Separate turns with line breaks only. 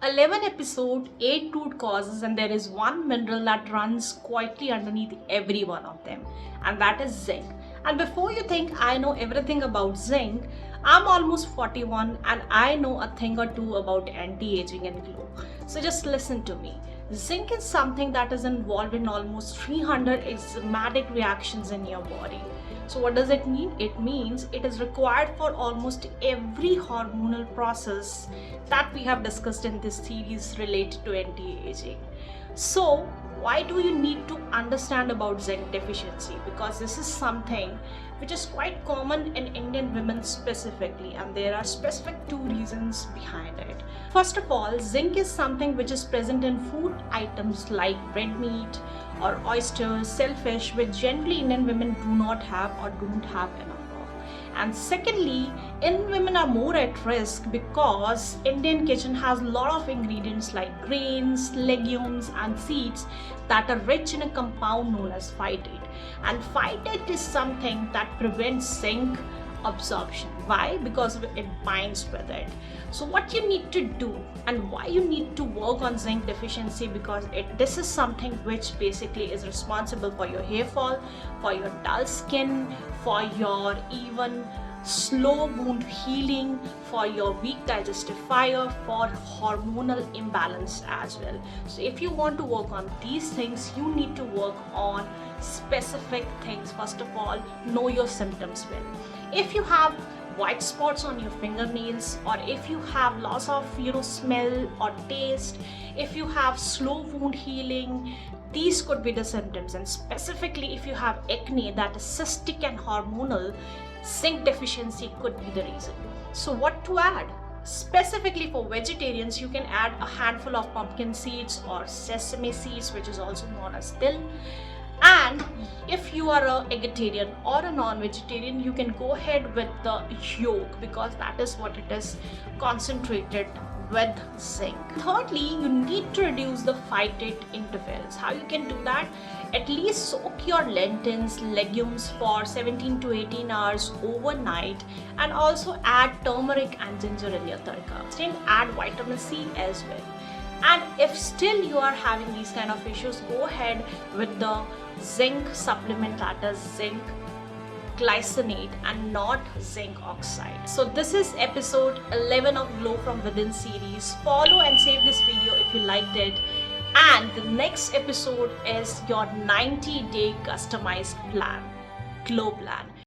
11 episode, 8 root causes, and there is one mineral that runs quietly underneath every one of them, and that is zinc. And before you think I know everything about zinc, I'm almost 41 and I know a thing or two about anti-aging and glow. So just listen to me. Zinc is something that is involved in almost 300 enzymatic reactions in your body. So what does it mean? It means it is required for almost every hormonal process that we have discussed in this series related to anti-aging. So why do you need to understand about zinc deficiency? Because this is something which is quite common in Indian women specifically, and there are specific two reasons behind it. First of all, zinc is something which is present in food items like red meat or oysters, shellfish, which generally Indian women do not have or don't have enough of. And secondly, Indian women are more at risk because Indian kitchen has a lot of ingredients like grains, legumes and seeds that are rich in a compound known as phytate. And phytate is something that prevents zinc absorption. Why? Because it binds with it. So what you need to do and why you need to work on zinc deficiency, because this is something which basically is responsible for your hair fall, for your dull skin, for your even slow wound healing, for your weak digestive fire, for hormonal imbalance as well. So if you want to work on these things, you need to work on specific things. First of all, know your symptoms well. If you have white spots on your fingernails, or if you have loss of smell or taste, if you have slow wound healing, these could be the symptoms. And specifically if you have acne that is cystic and hormonal, zinc deficiency could be the reason. So what to add? Specifically for vegetarians, you can add a handful of pumpkin seeds or sesame seeds, which is also known as dill. And if you are a vegetarian or a non-vegetarian, you can go ahead with the yolk, because that is what it is concentrated with zinc. Thirdly, you need to reduce the phytate interference. How you can do that? At least soak your lentils, legumes for 17 to 18 hours overnight, and also add turmeric and ginger in your tadka. Then add vitamin C as well. And if still you are having these kind of issues, go ahead with the zinc supplement, that is zinc glycinate and not zinc oxide. So this is episode 11 of Glow from Within series. Follow and save this video if you liked it. And the next episode is your 90-day customized plan, Glow Plan.